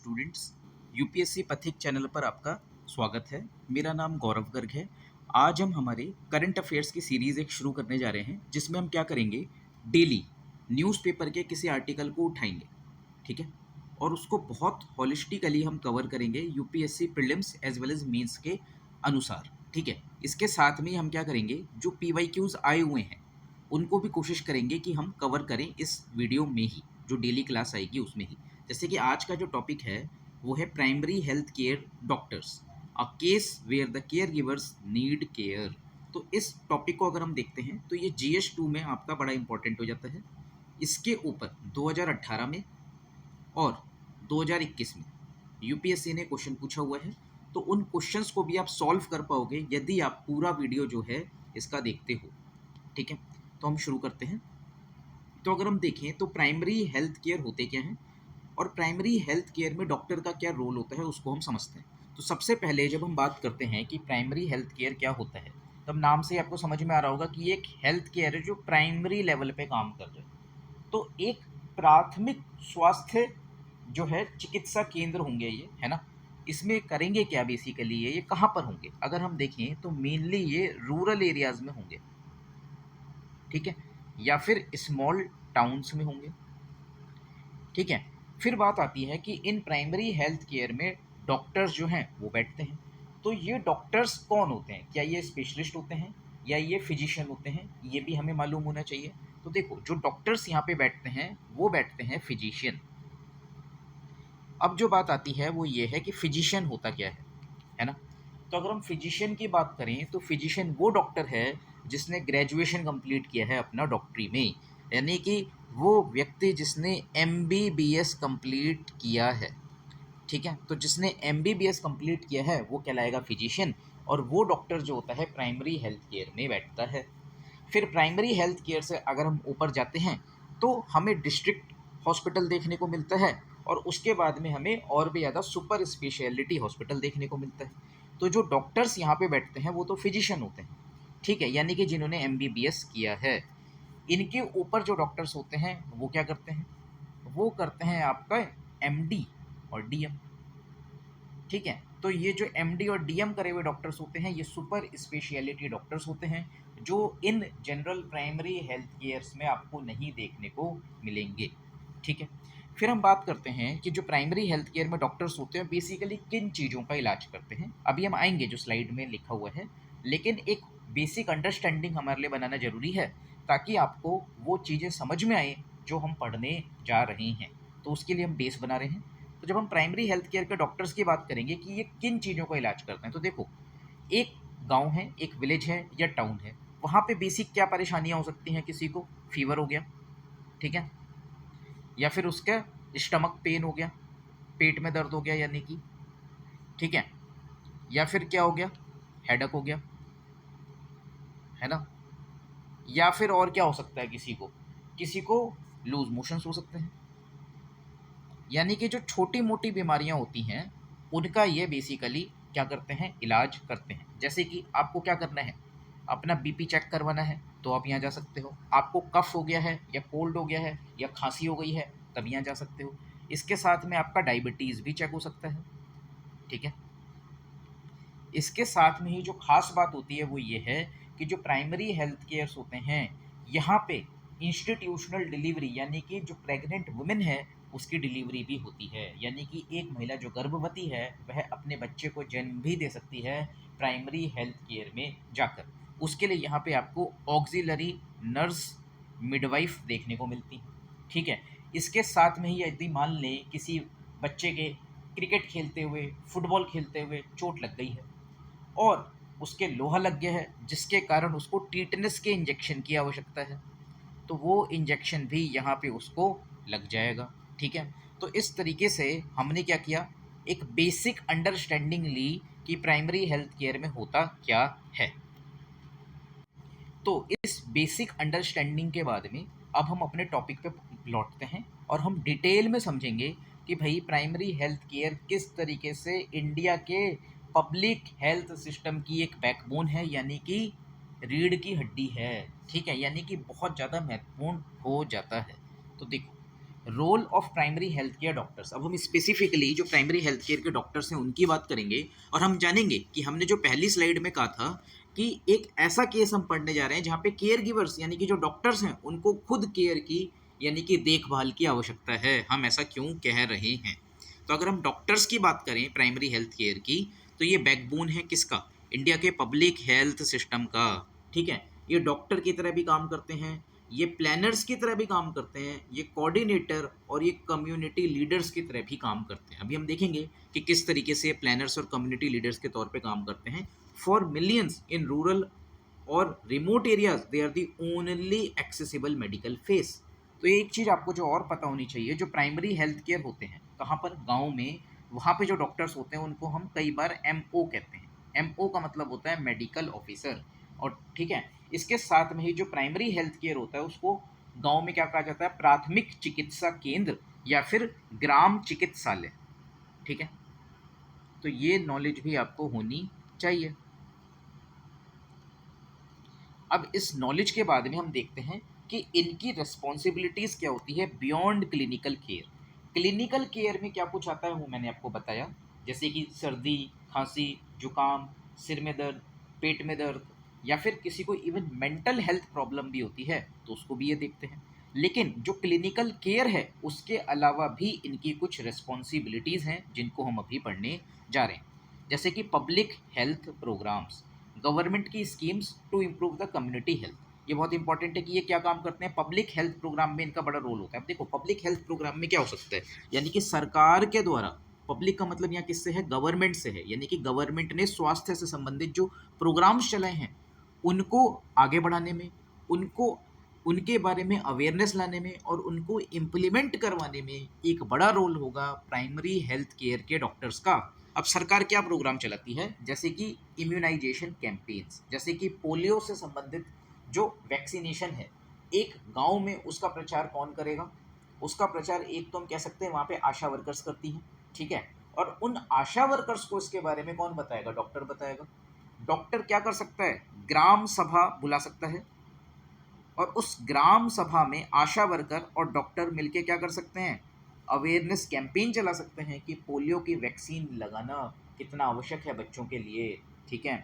Students, UPSC पथिक channel पर आपका स्वागत है। मेरा नाम गौरव गर्ग है। आज हम हमारे करंट अफेयर्स की सीरीज़ एक शुरू करने जा रहे हैं, जिसमें हम क्या करेंगे, डेली न्यूज़पेपर के किसी आर्टिकल को उठाएंगे, ठीक है, और उसको बहुत हॉलिस्टिकली हम कवर करेंगे UPSC prelims as well as mains के अनुसार, ठीक है। इसके साथ में हम क्या करेंगे, जो पीवाईक्यूज आए हुए हैं उनको भी कोशिश करेंगे कि हम कवर करें इस वीडियो में ही, जो डेली क्लास आएगी उसमें ही। जैसे कि आज का जो टॉपिक है वो है primary health care doctors, a case where the caregivers need care. तो इस टॉपिक को अगर हम देखते हैं तो ये GS2 में आपका बड़ा इंपॉर्टेंट हो जाता है। इसके ऊपर 2018 में और 2021 में यूपीएससी ने क्वेश्चन पूछा हुआ है, तो उन क्वेश्चंस को भी आप सॉल्व कर पाओगे यदि आप पूरा वीडियो जो है इसका देखते हो, ठीक है। तो हम शुरू करते हैं। तो अगर हम देखें तो प्राइमरी हेल्थ केयर होते क्या हैं और प्राइमरी हेल्थ केयर में डॉक्टर का क्या रोल होता है उसको हम समझते हैं। तो सबसे पहले जब हम बात करते हैं कि प्राइमरी हेल्थ केयर क्या होता है, तब नाम से आपको समझ में आ रहा होगा कि ये एक हेल्थ केयर है जो प्राइमरी लेवल पे काम कर रहे हैं। तो एक प्राथमिक स्वास्थ्य जो है चिकित्सा केंद्र होंगे ये, है ना। इसमें करेंगे क्या बेसिकली, ये कहाँ पर होंगे, अगर हम देखें तो मेनली ये रूरल एरियाज में होंगे, ठीक है, या फिर स्मॉल टाउन्स में होंगे, ठीक है। फिर बात आती है कि इन प्राइमरी हेल्थ केयर में डॉक्टर्स जो हैं वो बैठते हैं। तो ये डॉक्टर्स कौन होते हैं, क्या ये स्पेशलिस्ट होते हैं या ये फिजिशियन होते हैं, ये भी हमें मालूम होना चाहिए। तो देखो, जो डॉक्टर्स यहाँ पे बैठते हैं वो बैठते हैं फिजिशियन। अब जो बात आती है वो ये है कि फिजिशियन होता क्या है ना। तो अगर हम फिजिशियन की बात करें तो फिजिशियन वो डॉक्टर है जिसने ग्रेजुएशन कंप्लीट किया है अपना डॉक्टरी में, यानी कि वो व्यक्ति जिसने MBBS कंप्लीट किया है, ठीक है। तो जिसने MBBS कंप्लीट किया है वो कहलाएगा फिजिशियन, और वो डॉक्टर जो होता है प्राइमरी हेल्थ केयर में बैठता है। फिर प्राइमरी हेल्थ केयर से अगर हम ऊपर जाते हैं तो हमें डिस्ट्रिक्ट हॉस्पिटल देखने को मिलता है, और उसके बाद में हमें और भी ज़्यादा सुपर स्पेशलिटी हॉस्पिटल देखने को मिलता है। तो जो डॉक्टर्स यहाँ पे बैठते हैं वो तो फिजिशियन होते हैं, ठीक है, यानी कि जिन्होंने MBBS किया है। इनके ऊपर जो डॉक्टर्स होते हैं वो क्या करते हैं, वो करते हैं आपका MD और DM, ठीक है। तो ये जो MD और DM करे हुए डॉक्टर्स होते हैं ये सुपर स्पेशलिटी डॉक्टर्स होते हैं, जो in general primary health cares में आपको नहीं देखने को मिलेंगे, ठीक है। फिर हम बात करते हैं कि जो प्राइमरी हेल्थ केयर में डॉक्टर्स होते हैं बेसिकली किन चीज़ों का इलाज करते हैं, अभी हम आएंगे जो स्लाइड में लिखा हुआ है, लेकिन एक बेसिक अंडरस्टैंडिंग हमारे लिए बनाना ज़रूरी है ताकि आपको वो चीज़ें समझ में आए जो हम पढ़ने जा रहे हैं। तो उसके लिए हम बेस बना रहे हैं। तो जब हम प्राइमरी हेल्थ केयर के डॉक्टर्स की बात करेंगे कि ये किन चीज़ों का इलाज करते हैं, तो देखो, एक गांव है, एक विलेज है या टाउन है, वहाँ पे बेसिक क्या परेशानियाँ हो सकती हैं, किसी को फीवर हो गया, ठीक है, या फिर उसका स्टमक पेन हो गया, पेट में दर्द हो गया यानी कि, ठीक है, या फिर क्या हो गया, हेडक हो गया, है ना, या फिर और क्या हो सकता है, किसी को लूज मोशंस हो सकते हैं। यानी कि जो छोटी मोटी बीमारियां होती हैं उनका ये बेसिकली क्या करते हैं, इलाज करते हैं। जैसे कि आपको क्या करना है, अपना BP चेक करवाना है तो आप यहाँ जा सकते हो, आपको कफ हो गया है या कोल्ड हो गया है या खांसी हो गई है तब यहाँ जा सकते हो। इसके साथ में आपका डायबिटीज़ भी चेक हो सकता है, ठीक है। इसके साथ में ही जो खास बात होती है वो ये है कि जो प्राइमरी हेल्थ केयर्स होते हैं यहाँ पे इंस्टीट्यूशनल डिलीवरी, यानी कि जो प्रेग्नेंट वुमेन है उसकी डिलीवरी भी होती है, यानी कि एक महिला जो गर्भवती है वह अपने बच्चे को जन्म भी दे सकती है प्राइमरी हेल्थ केयर में जाकर। उसके लिए यहाँ पे आपको ऑक्सिलरी नर्स, मिडवाइफ देखने को मिलती है, ठीक है। इसके साथ में ही यदि मान लें किसी बच्चे के क्रिकेट खेलते हुए, फुटबॉल खेलते हुए चोट लग गई है और उसके लोहा लग गया है जिसके कारण उसको टीटनस के इंजेक्शन की आवश्यकता है, तो वो इंजेक्शन भी यहाँ पे उसको लग जाएगा, ठीक है। तो इस तरीके से हमने क्या किया, एक बेसिक अंडरस्टैंडिंग ली कि प्राइमरी हेल्थ केयर में होता क्या है। तो इस बेसिक अंडरस्टैंडिंग के बाद में अब हम अपने टॉपिक पे लौटते हैं और हम डिटेल में समझेंगे कि भाई प्राइमरी हेल्थ केयर किस तरीके से इंडिया के पब्लिक हेल्थ सिस्टम की एक बैकबोन है, यानी कि रीढ़ की हड्डी है, ठीक है, यानी कि बहुत ज़्यादा महत्वपूर्ण हो जाता है। तो देखो, role of primary health care doctors. अब हम स्पेसिफिकली जो प्राइमरी हेल्थ केयर के डॉक्टर्स हैं उनकी बात करेंगे, और हम जानेंगे कि हमने जो पहली स्लाइड में कहा था कि एक ऐसा केस हम पढ़ने जा रहे हैं जहाँ पे केयर गिवर्स यानी कि जो डॉक्टर्स हैं उनको खुद केयर की यानी कि देखभाल की आवश्यकता है। हम ऐसा क्यों कह रहे हैं? तो अगर हम डॉक्टर्स की बात करें प्राइमरी हेल्थ केयर की, तो ये बैकबोन है किसका? इंडिया के पब्लिक हेल्थ सिस्टम का। ठीक है, ये डॉक्टर की तरह भी काम करते हैं, ये प्लानर्स की तरह भी काम करते हैं, ये कोऑर्डिनेटर और ये कम्युनिटी लीडर्स की तरह भी काम करते हैं। अभी हम देखेंगे कि किस तरीके से प्लानर्स और कम्युनिटी लीडर्स के तौर पे काम करते हैं। फॉर मिलियंस इन रूरल और remote areas they are the only accessible medical face. तो ये एक चीज़ आपको जो और पता होनी चाहिए, जो प्राइमरी हेल्थ केयर होते हैं कहाँ पर? गाँव में। वहाँ पे जो डॉक्टर्स होते हैं उनको हम कई बार MO कहते हैं। MO का मतलब होता है मेडिकल ऑफिसर। और ठीक है, इसके साथ में ही जो प्राइमरी हेल्थ केयर होता है उसको गांव में क्या कहा जाता है? प्राथमिक चिकित्सा केंद्र या फिर ग्राम चिकित्सालय। ठीक है, तो ये नॉलेज भी आपको होनी चाहिए। अब इस नॉलेज के बाद में हम देखते हैं कि इनकी रिस्पॉन्सिबिलिटीज़ क्या होती है beyond clinical care. Clinical care में क्या कुछ आता है वो मैंने आपको बताया, जैसे कि सर्दी, खांसी, जुकाम, सिर में दर्द, पेट में दर्द, या फिर किसी को इवन मेंटल हेल्थ प्रॉब्लम भी होती है तो उसको भी ये देखते हैं। लेकिन जो क्लिनिकल केयर है उसके अलावा भी इनकी कुछ रिस्पॉन्सिबिलिटीज़ हैं जिनको हम अभी पढ़ने जा रहे हैं, जैसे कि पब्लिक हेल्थ प्रोग्राम्स, गवर्नमेंट की schemes to improve the community health. ये बहुत इंपॉर्टेंट है कि ये क्या काम करते हैं? पब्लिक हेल्थ प्रोग्राम में इनका बड़ा रोल होता है। अब देखो पब्लिक हेल्थ प्रोग्राम में क्या हो सकता है, यानी कि सरकार के द्वारा, पब्लिक का मतलब यहाँ किससे है? गवर्नमेंट से है, यानी कि गवर्नमेंट ने स्वास्थ्य से संबंधित जो प्रोग्राम्स चलाए हैं उनको आगे बढ़ाने में, उनको उनके बारे में अवेयरनेस लाने में और उनको इम्प्लीमेंट करवाने में एक बड़ा रोल होगा प्राइमरी हेल्थ केयर के डॉक्टर्स का। अब सरकार क्या प्रोग्राम चलाती है? जैसे कि इम्यूनाइजेशन कैंपेन्स, जैसे कि पोलियो से संबंधित जो वैक्सीनेशन है एक गांव में, उसका प्रचार कौन करेगा? उसका प्रचार एक तो हम कह सकते हैं वहाँ पे आशा वर्कर्स करती हैं। ठीक है, और उन आशा वर्कर्स को इसके बारे में कौन बताएगा? डॉक्टर बताएगा। डॉक्टर क्या कर सकता है? ग्राम सभा बुला सकता है, और उस ग्राम सभा में आशा वर्कर और डॉक्टर मिलके क्या कर सकते हैं? अवेयरनेस कैंपेन चला सकते हैं कि पोलियो की वैक्सीन लगाना कितना आवश्यक है बच्चों के लिए। ठीक है,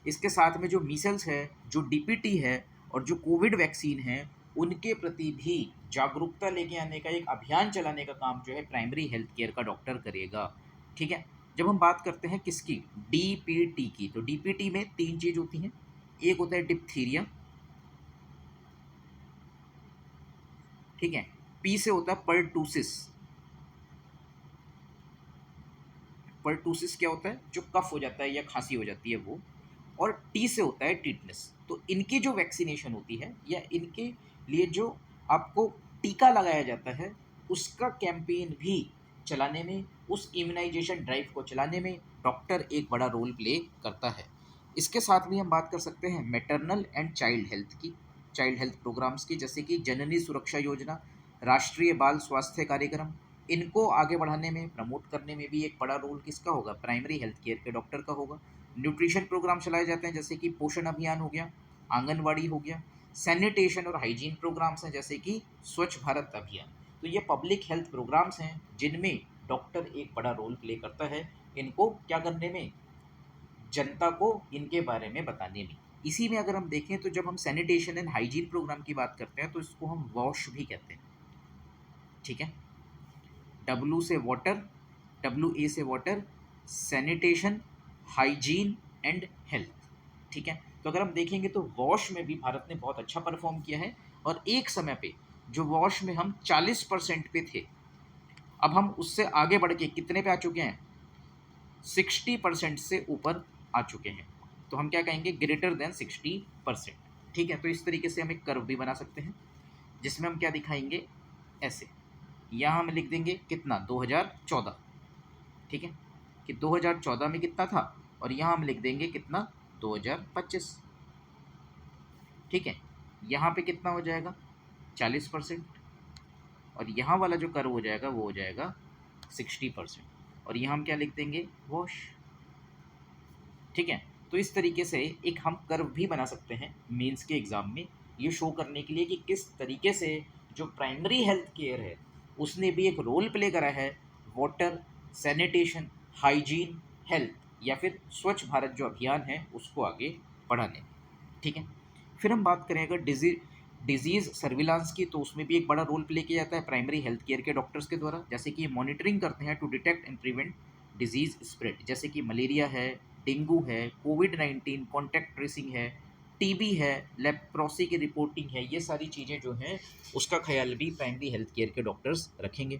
इसके साथ में जो मीसल्स है, जो DPT है और जो कोविड वैक्सीन है, उनके प्रति भी जागरूकता लेके आने का एक अभियान चलाने का काम जो है प्राइमरी हेल्थ केयर का डॉक्टर करेगा। ठीक है, जब हम बात करते हैं किसकी? DPT की, तो DPT में 3 चीज़ होती हैं। एक होता है डिप्थीरिया, ठीक है, P से होता है पर्टूसिस। पर्टूसिस क्या होता है? जो कफ हो जाता है या खांसी हो जाती है वो। और T से होता है टिटनेस। तो इनकी जो वैक्सीनेशन होती है या इनके लिए जो आपको टीका लगाया जाता है उसका कैंपेन भी चलाने में, उस इम्यूनाइजेशन ड्राइव को चलाने में डॉक्टर एक बड़ा रोल प्ले करता है। इसके साथ भी हम बात कर सकते हैं मैटरनल एंड चाइल्ड हेल्थ की, चाइल्ड हेल्थ प्रोग्राम्स की, जैसे कि जननी सुरक्षा योजना, राष्ट्रीय बाल स्वास्थ्य कार्यक्रम। इनको आगे बढ़ाने में, प्रमोट करने में भी एक बड़ा रोल किसका होगा? प्राइमरी हेल्थ केयर के डॉक्टर का होगा। न्यूट्रिशन प्रोग्राम चलाए जाते हैं, जैसे कि पोषण अभियान हो गया, आंगनवाड़ी हो गया। सैनिटेशन और हाइजीन प्रोग्राम्स हैं, जैसे कि स्वच्छ भारत अभियान। तो ये पब्लिक हेल्थ प्रोग्राम्स हैं जिनमें डॉक्टर एक बड़ा रोल प्ले करता है, इनको क्या करने में? जनता को इनके बारे में बताने में। इसी में अगर हम देखें तो जब हम सैनिटेशन एंड हाइजीन प्रोग्राम की बात करते हैं तो इसको हम वॉश भी कहते हैं। ठीक है, W से वाटर, WA से water, sanitation, hygiene and health. ठीक है, तो अगर हम देखेंगे तो वॉश में भी भारत ने बहुत अच्छा परफॉर्म किया है, और एक समय पे जो वॉश में हम 40% पे थे, अब हम उससे आगे बढ़ के कितने पे आ चुके हैं? 60% से ऊपर आ चुके हैं। तो हम क्या कहेंगे? Greater than 60%। ठीक है, तो इस तरीके से हम एक कर्व भी बना सकते हैं जिसमें हम क्या दिखाएंगे? ऐसे यहाँ हम लिख देंगे कितना? 2014। ठीक है, कि 2014 में कितना था, और यहाँ हम लिख देंगे कितना? 2025। ठीक है, यहाँ पे कितना हो जाएगा? 40%। और यहाँ वाला जो कर्व हो जाएगा वो हो जाएगा 60%। और यहाँ हम क्या लिख देंगे? वॉश। ठीक है, तो इस तरीके से एक हम कर्व भी बना सकते हैं मेंस के एग्ज़ाम में, ये शो करने के लिए कि किस तरीके से जो प्राइमरी हेल्थ केयर है उसने भी एक रोल प्ले करा है वाटर, सैनिटेशन, हाइजीन, हेल्थ या फिर स्वच्छ भारत जो अभियान है उसको आगे बढ़ाने में। ठीक है। फिर हम बात करें अगर डिजीज़ सर्विलांस की, तो उसमें भी एक बड़ा रोल प्ले किया जाता है प्राइमरी हेल्थ केयर के डॉक्टर्स के द्वारा, जैसे कि मॉनिटरिंग करते हैं to detect and prevent disease spread, जैसे कि मलेरिया है, डेंगू है, कोविड-19, कॉन्टैक्ट ट्रेसिंग है, टीबी है, लेप्रोसी की रिपोर्टिंग है, ये सारी चीज़ें जो हैं उसका ख्याल भी प्राइमरी हेल्थ केयर के डॉक्टर्स रखेंगे।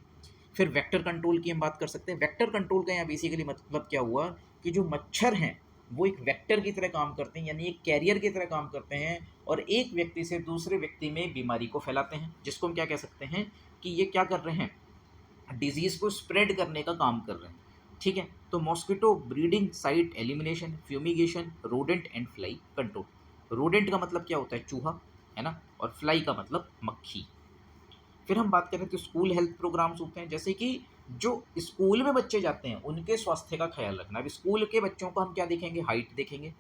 फिर वेक्टर कंट्रोल की हम बात कर सकते हैं। वेक्टर कंट्रोल का यहाँ बेसिकली मतलब क्या हुआ कि जो मच्छर हैं वो एक वेक्टर की तरह काम करते हैं, यानी एक कैरियर की तरह काम करते हैं और एक व्यक्ति से दूसरे व्यक्ति में बीमारी को फैलाते हैं, जिसको हम क्या कह सकते हैं कि ये क्या कर रहे हैं, डिजीज़ को स्प्रेड करने का काम कर रहे हैं। ठीक है। तो mosquito breeding site elimination, fumigation, rodent and fly control. Rodent का मतलब क्या होता है, चूहा, है ना, और फ्लाई का मतलब मक्खी। फिर हम बात करें तो स्कूल हेल्थ प्रोग्राम्स होते हैं, जैसे कि जो स्कूल में बच्चे जाते हैं उनके स्वास्थ्य का ख्याल रखना। अब स्कूल के बच्चों को हम क्या देखेंगे, हाइट देखेंगे,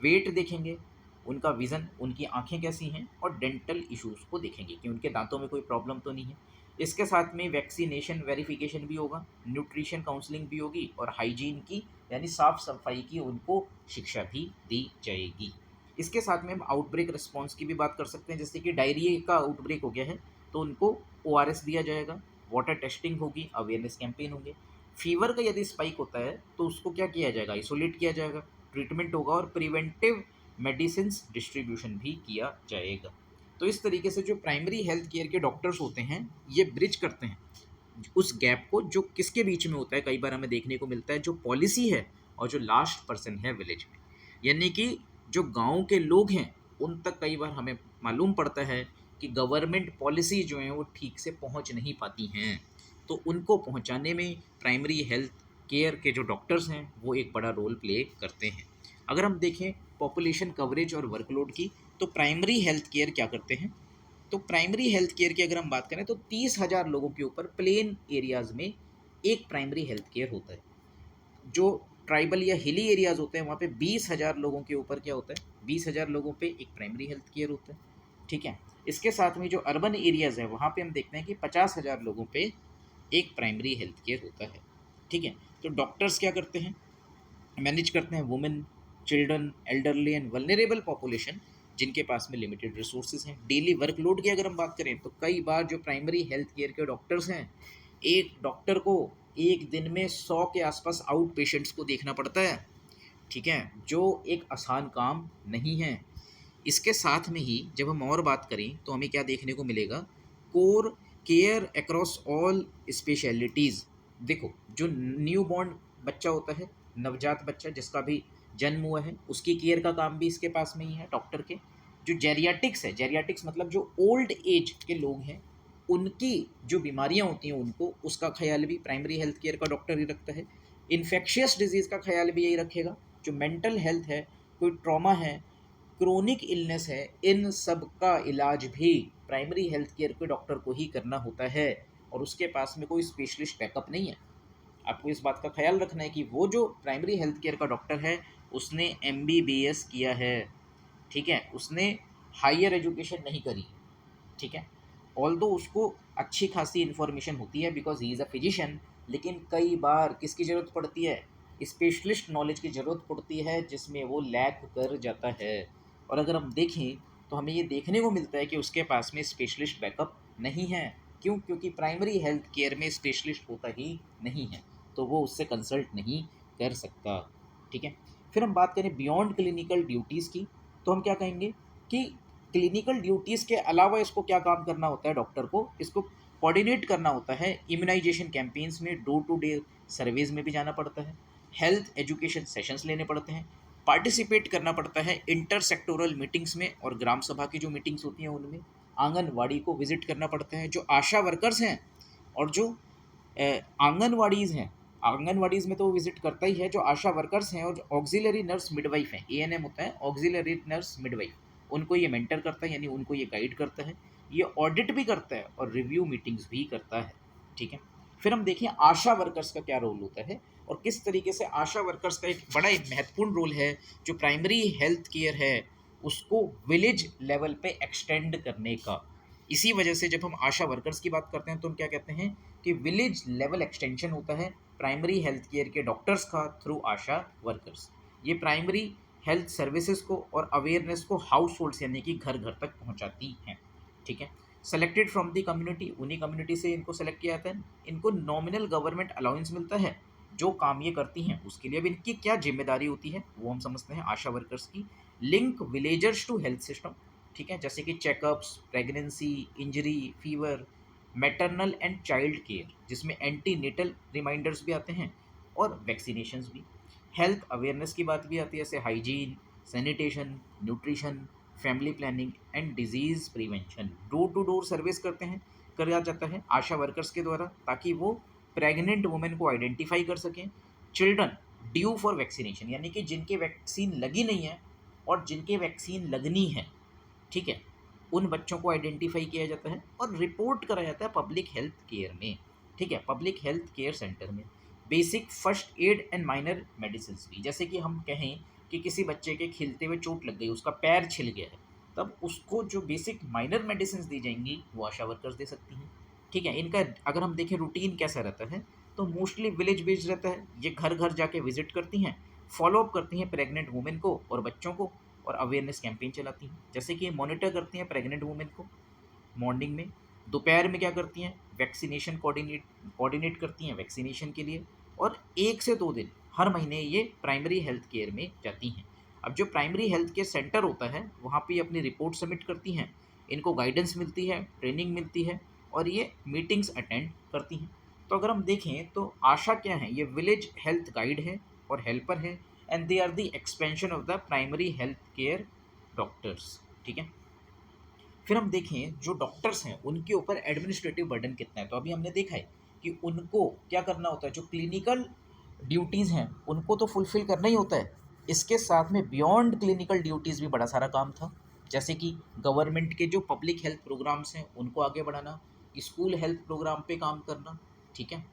वेट देखेंगे, उनका विज़न, उनकी आंखें कैसी हैं और डेंटल इश्यूज़ को देखेंगे कि उनके दांतों में कोई प्रॉब्लम तो नहीं है। इसके साथ में वैक्सीनेशन वेरिफिकेशन भी होगा, न्यूट्रिशन काउंसलिंग भी होगी और हाइजीन की यानी साफ़ सफाई की उनको शिक्षा भी दी जाएगी। इसके साथ में हम आउटब्रेक रिस्पॉन्स की भी बात कर सकते हैं, जैसे कि डायरिया का आउटब्रेक हो गया है तो उनको ओआरएस दिया जाएगा, वाटर टेस्टिंग होगी, अवेयरनेस कैंपेन होंगे। फीवर का यदि स्पाइक होता है तो उसको क्या किया जाएगा, आइसोलेट किया जाएगा, ट्रीटमेंट होगा और प्रिवेंटिव मेडिसिन्स डिस्ट्रीब्यूशन भी किया जाएगा। तो इस तरीके से जो प्राइमरी हेल्थ केयर के डॉक्टर्स होते हैं ये ब्रिज करते हैं उस गैप को जो किसके बीच में होता है, कई बार हमें देखने को मिलता है जो पॉलिसी है और जो लास्ट पर्सन है विलेज में, यानी कि जो गांव के लोग हैं उन तक कई बार हमें मालूम पड़ता है कि गवर्नमेंट पॉलिसी जो है वो ठीक से पहुंच नहीं पाती हैं, तो उनको पहुंचाने में प्राइमरी हेल्थ केयर के जो डॉक्टर्स हैं वो एक बड़ा रोल प्ले करते हैं। अगर हम देखें पॉपुलेशन कवरेज और वर्कलोड की, तो प्राइमरी हेल्थ केयर क्या करते हैं, तो प्राइमरी हेल्थ केयर की अगर हम बात करें तो 30,000 लोगों के ऊपर प्लेन एरियाज़ में एक प्राइमरी हेल्थ केयर होता है। जो ट्राइबल या हिली एरियाज़ होते हैं वहाँ पे 20,000 लोगों के ऊपर क्या होता है, 20,000 लोगों पे एक प्राइमरी हेल्थ केयर होता है। ठीक है। इसके साथ में जो अर्बन एरियाज़ है वहाँ पे हम देखते हैं कि 50,000 लोगों पे एक प्राइमरी हेल्थ केयर होता है। ठीक है। तो डॉक्टर्स क्या करते हैं, मैनेज करते हैं women, children, elderly and vulnerable population जिनके पास में लिमिटेड रिसोर्सेज हैं। डेली वर्कलोड की अगर हम बात करें तो कई बार जो प्राइमरी हेल्थ केयर के डॉक्टर्स हैं, एक डॉक्टर को एक दिन में 100 के आसपास आउट पेशेंट्स को देखना पड़ता है। ठीक है, जो एक आसान काम नहीं है। इसके साथ में ही जब हम और बात करें तो हमें क्या देखने को मिलेगा, core care across all specialities. देखो जो न्यू बॉर्न बच्चा होता है, नवजात बच्चा जिसका भी जन्म हुआ है, उसकी केयर का काम भी इसके पास में ही है डॉक्टर के। जो जेरियाटिक्स है, जेरियाटिक्स मतलब जो ओल्ड एज के लोग हैं उनकी जो बीमारियां होती हैं उनको, उसका ख्याल भी प्राइमरी हेल्थ केयर का डॉक्टर ही रखता है। इन्फेक्शियस डिजीज़ का ख्याल भी यही रखेगा। जो मेंटल हेल्थ है, कोई ट्रॉमा है, क्रोनिक इलनेस है, इन सब का इलाज भी प्राइमरी हेल्थ केयर के डॉक्टर को ही करना होता है और उसके पास में कोई स्पेशलिस्ट बैकअप नहीं है। आपको इस बात का ख्याल रखना है कि वो जो प्राइमरी हेल्थ केयर का डॉक्टर है उसने एमबीबीएस किया है। ठीक है, उसने हायर एजुकेशन नहीं करी। ठीक है, ऑल्दो उसको अच्छी खासी इन्फॉर्मेशन होती है because he is a physician, लेकिन कई बार किसकी ज़रूरत पड़ती है, स्पेशलिस्ट नॉलेज की ज़रूरत पड़ती है जिसमें वो लैक कर जाता है। और अगर हम देखें तो हमें ये देखने को मिलता है कि उसके पास में स्पेशलिस्ट बैकअप नहीं है। क्यों? क्योंकि प्राइमरी हेल्थ केयर में स्पेशलिस्ट होता ही नहीं है, तो वो उससे कंसल्ट नहीं कर सकता। ठीक है। फिर हम बात करें बियॉन्ड क्लिनिकल ड्यूटीज़ की, तो हम क्या कहेंगे कि क्लिनिकल ड्यूटीज़ के अलावा इसको क्या काम करना होता है, डॉक्टर को इसको कोऑर्डिनेट करना होता है। इम्यूनाइजेशन कैंपेन्स में, डोर टू डोर सर्वेज में भी जाना पड़ता है, हेल्थ एजुकेशन सेशंस लेने पड़ते हैं, पार्टिसिपेट करना पड़ता है इंटर सेक्टोरल मीटिंग्स में और ग्राम सभा की जो मीटिंग्स होती हैं उनमें, आंगनवाड़ी को विजिट करना पड़ता है। जो आशा वर्कर्स हैं और जो आंगनवाड़ीज़ हैं, आंगनवाड़ीज़ में तो वो विजिट करता ही है। जो आशा वर्कर्स हैं और जो ऑक्सिलरी नर्स मिडवाइफ हैं, एएनएम होता है ऑक्सिलरी नर्स मिडवाइफ, उनको ये मेंटर करता है, यानी उनको ये गाइड करता है, ये ऑडिट भी करता है और रिव्यू मीटिंग्स भी करता है। ठीक है। फिर हम देखें आशा वर्कर्स का क्या रोल होता है और किस तरीके से आशा वर्कर्स का एक बड़ा ही महत्वपूर्ण रोल है जो प्राइमरी हेल्थ केयर है उसको विलेज लेवल पे एक्सटेंड करने का। इसी वजह से जब हम आशा वर्कर्स की बात करते हैं तो हम क्या कहते हैं कि विलेज लेवल एक्सटेंशन होता है प्राइमरी हेल्थ केयर के डॉक्टर्स का थ्रू आशा वर्कर्स। ये प्राइमरी हेल्थ सर्विसेज को और अवेयरनेस को हाउस होल्ड्स यानी कि घर घर तक पहुंचाती हैं। ठीक है, सेलेक्टेड फ्रॉम दी कम्युनिटी, उन्हीं कम्युनिटी से इनको सेलेक्ट किया जाता है। इनको नॉमिनल गवर्नमेंट अलाउंस मिलता है। जो काम ये करती हैं उसके लिए अब इनकी क्या जिम्मेदारी होती है वो हम समझते हैं आशा वर्कर्स की। Link villagers to health system, ठीक है, जैसे कि checkups, pregnancy, injury, fever, maternal and child care जिसमें एंटी नेटल रिमाइंडर्स भी आते हैं और वैक्सीनेशंस भी। हेल्थ अवेयरनेस की बात भी आती है जैसे hygiene, sanitation, nutrition, family planning and disease prevention. Door to door service करते हैं, करा जाता है आशा वर्कर्स के द्वारा ताकि वो प्रेग्नेंट वुमेन को आइडेंटिफाई कर सकें। चिल्ड्रन ड्यू फॉर वैक्सीनेशन यानी कि जिनके वैक्सीन लगी नहीं है और जिनके वैक्सीन लगनी है, ठीक है, उन बच्चों को आइडेंटिफाई किया जाता है और रिपोर्ट करा जाता है पब्लिक हेल्थ केयर में। ठीक है, पब्लिक हेल्थ केयर सेंटर में। Basic first aid and minor medicine भी, जैसे कि हम कहें कि किसी बच्चे के खेलते हुए चोट लग गई, उसका पैर छिल गया है, तब उसको जो बेसिक माइनर मेडिसिन दी जाएंगी वो आशा वर्कर्स दे सकती हैं। ठीक है, इनका अगर हम देखें रूटीन कैसा रहता है तो मोस्टली विलेज बेस्ड रहता है। ये घर घर जाके विजिट करती हैं, फॉलोअप करती हैं प्रेग्नेंट वुमेन को और बच्चों को और अवेयरनेस कैंपेन चलाती हैं। जैसे कि मॉनिटर करती हैं प्रेग्नेंट वुमेन को मॉर्निंग में, दोपहर में क्या करती हैं वैक्सीनेशन कोऑर्डिनेट करती हैं वैक्सीनेशन के लिए, और 1 से 2 दिन हर महीने ये प्राइमरी हेल्थ केयर में जाती हैं। अब जो प्राइमरी हेल्थ केयर सेंटर होता है वहाँ पे अपनी रिपोर्ट सबमिट करती हैं, इनको गाइडेंस मिलती है, ट्रेनिंग मिलती है और ये मीटिंग्स अटेंड करती हैं। तो अगर हम देखें तो आशा क्या है, ये विलेज हेल्थ गाइड है और हेल्पर है and they are the expansion of the primary health care doctors. ठीक है, फिर हम देखें जो डॉक्टर्स हैं उनके ऊपर एडमिनिस्ट्रेटिव बर्डन कितना है। तो अभी हमने देखा है कि उनको क्या करना होता है, जो क्लिनिकल ड्यूटीज़ हैं उनको तो फुलफ़िल करना ही होता है, इसके साथ में बियॉन्ड क्लिनिकल ड्यूटीज़ भी बड़ा सारा काम था। जैसे कि गवर्नमेंट के जो पब्लिक हेल्थ प्रोग्राम्स हैं उनको आगे बढ़ाना, स्कूल हेल्थ प्रोग्राम पे काम करना। ठीक है,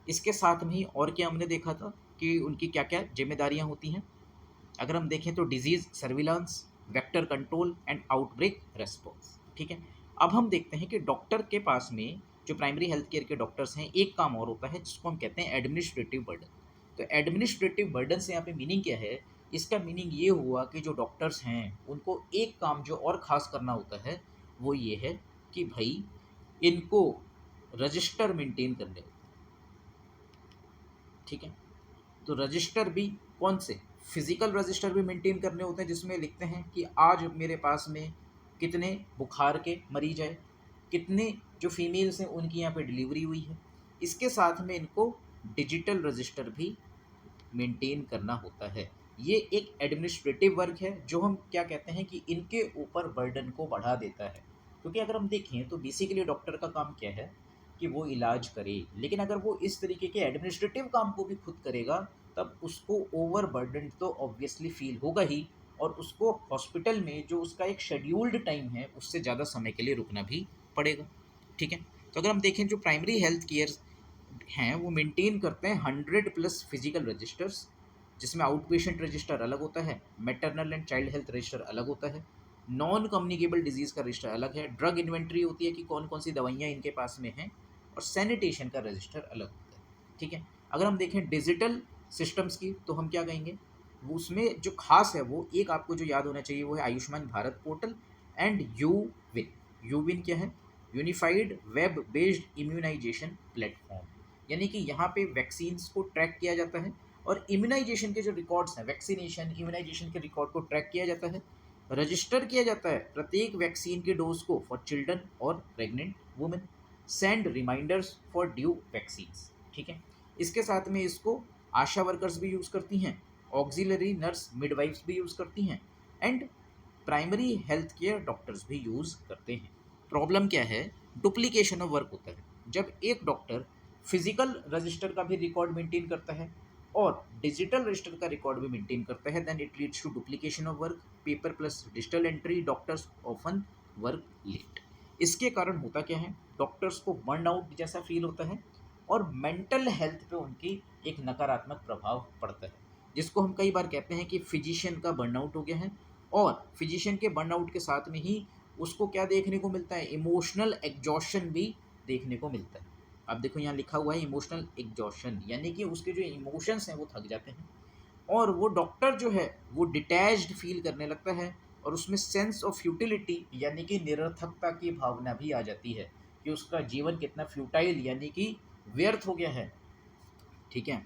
इसके साथ में ही और क्या हमने देखा था कि उनकी क्या क्या जिम्मेदारियां होती हैं। अगर हम देखें तो disease surveillance, vector control and outbreak response. ठीक है, अब हम देखते हैं कि डॉक्टर के पास में जो प्राइमरी हेल्थ केयर के डॉक्टर्स हैं एक काम और होता है जिसको हम कहते हैं एडमिनिस्ट्रेटिव बर्डन। तो एडमिनिस्ट्रेटिव बर्डन से यहाँ पे मीनिंग क्या है, इसका मीनिंग ये हुआ कि जो डॉक्टर्स हैं उनको एक काम जो और ख़ास करना होता है वो ये है कि भाई इनको रजिस्टर मेंटेन करने होते हैं। ठीक है, तो रजिस्टर भी कौन से, फिजिकल रजिस्टर भी मेंटेन करने होते हैं जिसमें लिखते हैं कि आज मेरे पास में कितने बुखार के मरीज आए, कितने जो फीमेल्स हैं उनकी यहाँ पे डिलीवरी हुई है। इसके साथ में इनको डिजिटल रजिस्टर भी मेंटेन करना होता है। ये एक एडमिनिस्ट्रेटिव वर्क है जो हम क्या कहते हैं कि इनके ऊपर बर्डन को बढ़ा देता है। क्योंकि अगर हम देखें तो बेसिकली डॉक्टर का काम क्या है कि वो इलाज करे, लेकिन अगर वो इस तरीके के एडमिनिस्ट्रेटिव काम को भी खुद करेगा तब उसको ओवर बर्डन तो ऑब्वियसली फील होगा ही, और उसको हॉस्पिटल में जो उसका एक शेड्यूल्ड टाइम है उससे ज़्यादा समय के लिए रुकना भी पड़ेगा। ठीक है, तो अगर हम देखें जो प्राइमरी हेल्थ केयर हैं वो मेंटेन करते हैं 100+ फिजिकल रजिस्टर्स, जिसमें आउट पेशेंट रजिस्टर अलग होता है, maternal and child health register अलग होता है, नॉन कम्युनिकेबल डिजीज़ का रजिस्टर अलग है, ड्रग इन्वेंट्री होती है कि कौन कौन सी दवाइयाँ इनके पास में हैं, और सैनिटेशन का रजिस्टर अलग होता है। ठीक है, अगर हम देखें डिजिटल सिस्टम्स की तो हम क्या कहेंगे, वो उसमें जो खास है वो एक आपको जो याद होना चाहिए वो है आयुष्मान भारत पोर्टल एंड यूविन। यूविन क्या है, unified web based immunisation platform, यानी कि यहाँ पे वैक्सीन्स को ट्रैक किया जाता है और इम्यूनाइजेशन के जो रिकॉर्ड्स हैं, वैक्सीनेशन इम्यूनाइजेशन के रिकॉर्ड को ट्रैक किया जाता है, रजिस्टर किया जाता है प्रत्येक वैक्सीन के डोज को फॉर चिल्ड्रन और pregnant women, send reminders for due vaccines. ठीक है, इसके साथ में इसको आशा वर्कर्स भी यूज़ करती हैं, ऑक्सिलरी नर्स मिडवाइफ्स भी यूज़ करती हैं and primary health care doctors भी यूज़ करते हैं। प्रॉब्लम क्या है, डुप्लीकेशन ऑफ वर्क होता है। जब एक डॉक्टर फिजिकल रजिस्टर का भी रिकॉर्ड मेंटेन करता है और डिजिटल रजिस्टर का रिकॉर्ड भी मेंटेन करता है, then it leads to duplication of work, paper plus digital entry, doctors often work late. इसके कारण होता क्या है, डॉक्टर्स को बर्न आउट जैसा फील होता है और मेंटल हेल्थ पे उनकी एक नकारात्मक प्रभाव पड़ता है, जिसको हम कई बार कहते हैं कि फिजिशियन का बर्नआउट हो गया है। और फिजिशियन के बर्नआउट के साथ में ही उसको क्या देखने को मिलता है, इमोशनल एग्जॉशन भी देखने को मिलता है। अब देखो यहाँ लिखा हुआ है इमोशनल एग्जॉशन, यानी कि उसके जो इमोशंस हैं वो थक जाते हैं, और वो डॉक्टर जो है वो डिटैच्ड फील करने लगता है, और उसमें सेंस ऑफ फ्यूटिलिटी यानी कि निरर्थकता की भावना भी आ जाती है कि उसका जीवन कितना फ्यूटाइल यानी कि व्यर्थ हो गया है। ठीक है,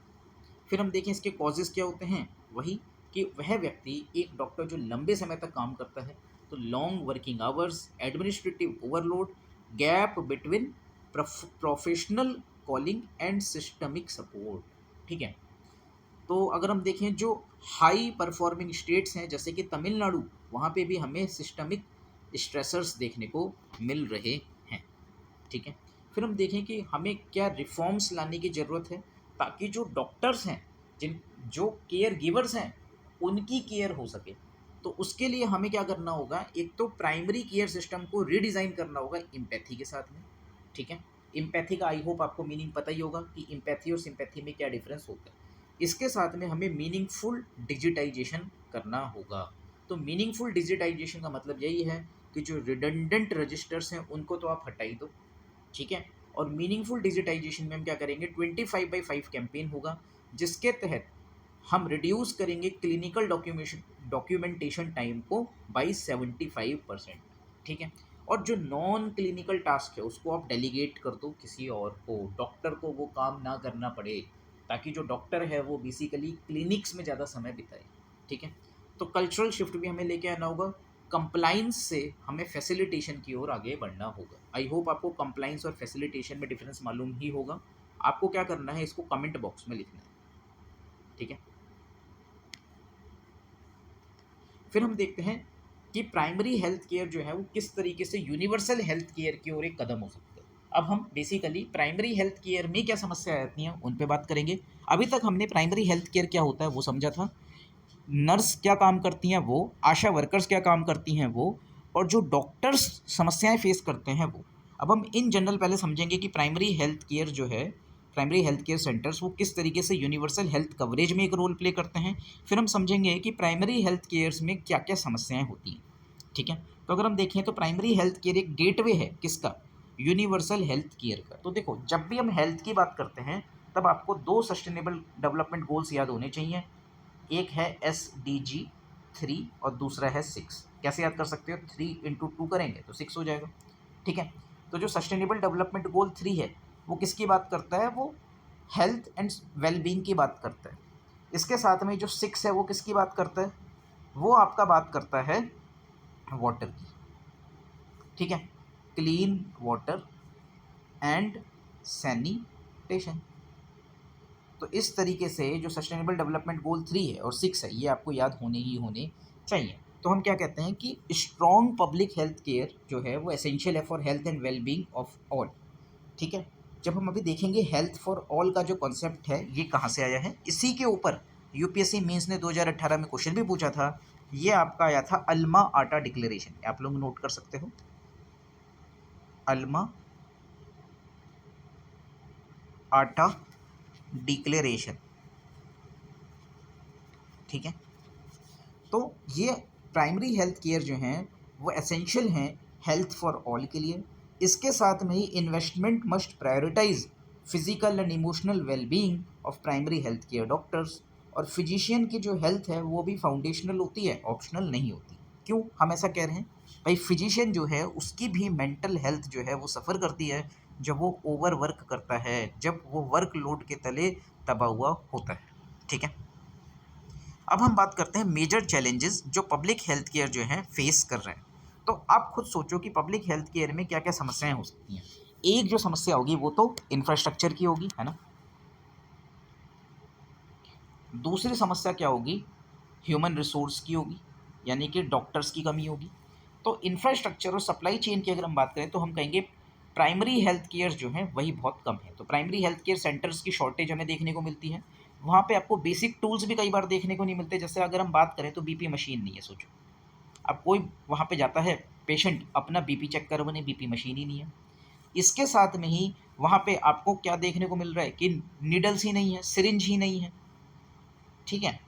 फिर हम देखें इसके कॉजेज़ क्या होते हैं, वही कि वह व्यक्ति एक डॉक्टर जो लंबे समय तक काम करता है, तो long working hours, administrative overload, gap between professional calling and systemic support. ठीक है, तो अगर हम देखें जो हाई परफॉर्मिंग स्टेट्स हैं जैसे कि तमिलनाडु, वहाँ पे भी हमें सिस्टमिक स्ट्रेसर्स देखने को मिल रहे हैं। ठीक है, फिर हम देखें कि हमें क्या रिफॉर्म्स लाने की ज़रूरत है ताकि जो डॉक्टर्स हैं, जिन जो केयर गिवर्स हैं, उनकी केयर हो सके। तो उसके लिए हमें क्या करना होगा, एक तो प्राइमरी केयर सिस्टम को रीडिज़ाइन करना होगा एम्पैथी के साथ में। ठीक है, एम्पैथी का आई होप आपको मीनिंग पता ही होगा कि एम्पैथी और सिंपैथी में क्या डिफरेंस होता है। इसके साथ में हमें मीनिंगफुल डिजिटाइजेशन करना होगा। तो मीनिंगफुल डिजिटाइजेशन का मतलब यही है कि जो रिडंडेंट रजिस्टर्स हैं उनको तो आप हटा ही दो। ठीक है, और मीनिंगफुल डिजिटाइजेशन में हम क्या करेंगे, 25/5 कैंपेन होगा, जिसके तहत हम रिड्यूस करेंगे क्लिनिकल डॉक्यूमेंटेशन टाइम को बाई 75%। ठीक है, और जो नॉन क्लिनिकल टास्क है उसको आप डेलीगेट कर दो किसी और को, डॉक्टर को वो काम ना करना पड़े, ताकि जो डॉक्टर है वो बेसिकली क्लिनिक्स में ज़्यादा समय बिताए। ठीक है, तो कल्चरल शिफ्ट भी हमें लेके आना होगा, कंप्लाइंस से हमें फैसिलिटेशन की ओर आगे बढ़ना होगा। आई होप आपको कंप्लाइंस और फैसिलिटेशन में डिफरेंस मालूम ही होगा। आपको क्या करना है, इसको कमेंट बॉक्स में लिखना है। ठीक है, फिर हम देखते हैं कि प्राइमरी हेल्थ केयर जो है वो किस तरीके से यूनिवर्सल हेल्थ केयर की ओर एक कदम हो सकता है। अब हम बेसिकली प्राइमरी हेल्थ केयर में क्या समस्या आती हैं उन पे बात करेंगे। अभी तक हमने प्राइमरी हेल्थ केयर क्या होता है वो समझा था, नर्स क्या काम करती हैं वो, आशा वर्कर्स क्या काम करती हैं वो, और जो डॉक्टर्स समस्याएं फेस करते हैं वो। अब हम इन जनरल पहले समझेंगे कि प्राइमरी हेल्थ केयर जो है, प्राइमरी हेल्थ केयर सेंटर्स वो किस तरीके से यूनिवर्सल हेल्थ कवरेज में एक रोल प्ले करते हैं। फिर हम समझेंगे कि प्राइमरी हेल्थ केयर्स में क्या क्या समस्याएं होती हैं। ठीक है, तो अगर हम देखें तो प्राइमरी हेल्थ केयर एक गेटवे है किसका, यूनिवर्सल हेल्थ केयर का। तो देखो जब भी हम हेल्थ की बात करते हैं तब आपको दो सस्टेनेबल डेवलपमेंट गोल्स याद होने चाहिए, एक है SDG 3 और दूसरा है 6। कैसे याद कर सकते हो, 3 × 2 करेंगे तो 6 हो जाएगा। ठीक है, तो जो सस्टेनेबल डेवलपमेंट गोल 3 है वो किसकी बात करता है, वो हेल्थ एंड वेलबींग की बात करता है। इसके साथ में जो 6 है वो किसकी बात करता है, वो आपका बात करता है वाटर की। ठीक है, क्लीन वाटर एंड सैनिटेशन। तो इस तरीके से जो सस्टेनेबल डेवलपमेंट गोल 3 है और 6 है ये आपको याद होने ही होने चाहिए। तो हम क्या कहते हैं कि स्ट्रॉन्ग पब्लिक हेल्थ केयर जो है वो एसेंशियल है for health and wellbeing of all. ठीक है, जब हम अभी देखेंगे हेल्थ फॉर ऑल का जो कॉन्सेप्ट है ये कहाँ से आया है, इसी के ऊपर यूपीएससी मेंस ने 2018 में क्वेश्चन भी पूछा था। ये आपका आया था अल्मा आटा डिक्लेरेशन, आप लोग नोट कर सकते हो, अल्मा आटा डिक्लेरेशन। ठीक है, तो ये प्राइमरी हेल्थ केयर जो हैं वो एसेंशियल हैं हेल्थ फॉर ऑल के लिए। इसके साथ में ही investment must prioritise physical and emotional wellbeing of primary health care doctors, और फिजिशियन की जो हेल्थ है वो भी फाउंडेशनल होती है, ऑप्शनल नहीं होती। क्यों हम ऐसा कह रहे हैं, भाई फिजिशियन जो है उसकी भी मेंटल हेल्थ जो है वो सफ़र करती है जब वो ओवर वर्क करता है, जब वो वर्क लोड के तले दबा हुआ होता है। ठीक है, अब हम बात करते हैं मेजर चैलेंजेस जो पब्लिक हेल्थ केयर जो है फेस कर रहे हैं। तो आप खुद सोचो कि पब्लिक हेल्थ केयर में क्या क्या समस्याएं हो सकती हैं। एक जो समस्या होगी वो तो इंफ्रास्ट्रक्चर की होगी, है ना। दूसरी समस्या क्या होगी, ह्यूमन रिसोर्स की होगी, यानी कि डॉक्टर्स की कमी होगी। तो इंफ्रास्ट्रक्चर और सप्लाई चेन की अगर हम बात करें तो हम कहेंगे प्राइमरी हेल्थ केयर जो है वही बहुत कम है। तो प्राइमरी हेल्थ केयर सेंटर्स की शॉर्टेज हमें देखने को मिलती है, वहाँ पे आपको बेसिक टूल्स भी कई बार देखने को नहीं मिलते। जैसे अगर हम बात करें तो बीपी मशीन नहीं है, सोचो अब कोई वहाँ पे जाता है पेशेंट अपना बीपी चेक करवाने, बीपी मशीन ही नहीं है। इसके साथ में ही वहाँ पे आपको क्या देखने को मिल रहा है कि नीडल्स ही नहीं है, सिरिंज ही नहीं है। ठीक है,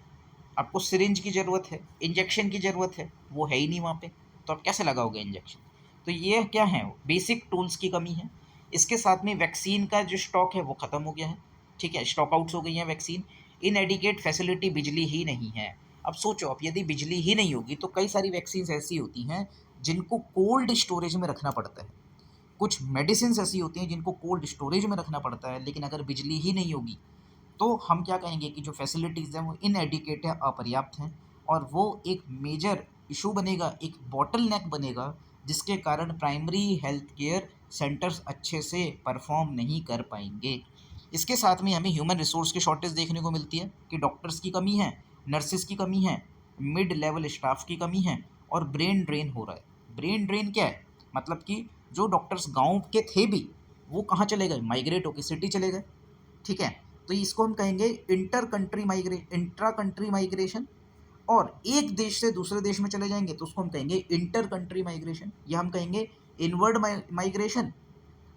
आपको सिरिंज की ज़रूरत है, इंजेक्शन की ज़रूरत है, वो है ही नहीं वहाँ पे, तो आप कैसे लगाओगे इंजेक्शन। तो ये क्या है, बेसिक टूल्स की कमी है। इसके साथ में वैक्सीन का जो स्टॉक है वो ख़त्म हो गया है, ठीक है, स्टॉक आउट्स हो गई हैं वैक्सीन। इनएडिकेट फैसिलिटी, बिजली ही नहीं है। अब सोचो, अब यदि बिजली ही नहीं होगी तो कई सारी वैक्सीन ऐसी होती हैं जिनको कोल्ड स्टोरेज में रखना पड़ता है, कुछ मेडिसिन ऐसी होती हैं जिनको कोल्ड स्टोरेज में रखना पड़ता है, लेकिन अगर बिजली ही नहीं होगी तो हम क्या कहेंगे कि जो फैसिलिटीज़ हैं वो इनएडिकेट है, अपर्याप्त हैं, और वो एक मेजर इशू बनेगा, एक बॉटल नेक बनेगा, जिसके कारण प्राइमरी हेल्थ केयर सेंटर्स अच्छे से परफॉर्म नहीं कर पाएंगे। इसके साथ में हमें ह्यूमन रिसोर्स की शॉर्टेज देखने को मिलती है कि डॉक्टर्स की कमी है, नर्सिस की कमी है, मिड लेवल स्टाफ की कमी है, और ब्रेन ड्रेन हो रहा है। ब्रेन ड्रेन क्या है, मतलब कि जो डॉक्टर्स गांव के थे भी वो कहाँ चले गए, माइग्रेट होकर सिटी चले गए, ठीक है। तो इसको हम कहेंगे इंट्रा कंट्री माइग्रेशन, और एक देश से दूसरे देश में चले जाएंगे तो उसको हम कहेंगे इंटर कंट्री माइग्रेशन, या हम कहेंगे inward migration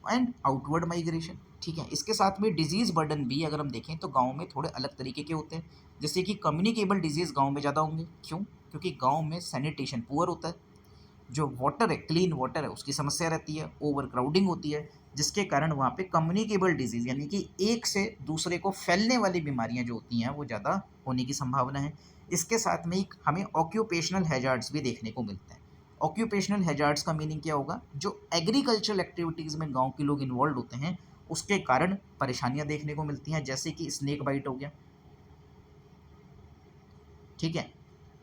and outward migration, ठीक है। इसके साथ में डिजीज़ बर्डन भी अगर हम देखें तो गांव में थोड़े अलग तरीके के होते हैं, जैसे कि कम्युनिकेबल डिजीज़ गांव में ज़्यादा होंगे। क्यों? क्योंकि गांव में सैनिटेशन पुअर होता है, जो वाटर है, क्लीन वाटर है, उसकी समस्या रहती है, ओवर क्राउडिंग होती है, जिसके कारण वहाँ पे कम्युनिकेबल डिजीज़ यानी कि एक से दूसरे को फैलने वाली बीमारियाँ जो होती हैं वो ज़्यादा होने की संभावना है। इसके साथ में एक हमें ऑक्यूपेशनल हैजार्ड्स भी देखने को मिलते हैं। ऑक्यूपेशनल हैजार्ड्स का मीनिंग क्या होगा, जो एग्रीकल्चरल एक्टिविटीज़ में गाँव के लोग इन्वॉल्व होते हैं उसके कारण परेशानियाँ देखने को मिलती हैं, जैसे कि स्नेक बाइट हो गया, ठीक है,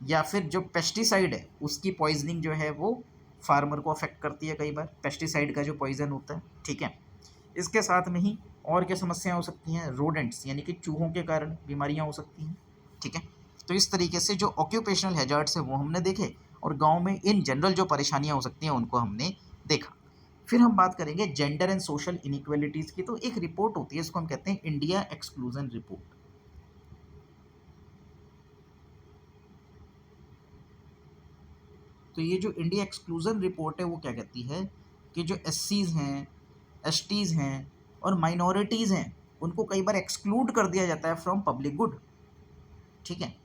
या फिर जो पेस्टिसाइड है उसकी पॉइजनिंग जो है वो फार्मर को अफेक्ट करती है कई बार, पेस्टिसाइड का जो पॉइजन होता है, ठीक है। इसके साथ में ही और क्या समस्याएं हो सकती हैं, रोडेंट्स यानी कि चूहों के कारण बीमारियां हो सकती हैं, ठीक है। तो इस तरीके से जो ऑक्यूपेशनल हैजार्ड्स है वो हमने देखे, और गांव में इन जनरल जो परेशानियां हो सकती हैं उनको हमने देखा। फिर हम बात करेंगे जेंडर एंड सोशल इनइक्वालिटीज़ की। तो एक रिपोर्ट होती है, इसको हम कहते हैं इंडिया एक्सक्लूजन रिपोर्ट। तो ये जो इंडिया एक्सक्लूजन रिपोर्ट है वो क्या कहती है कि जो एससीज़ हैं, एसटीज़ हैं और माइनॉरिटीज़ हैं उनको कई बार एक्सक्लूड कर दिया जाता है फ्रॉम पब्लिक गुड, ठीक है।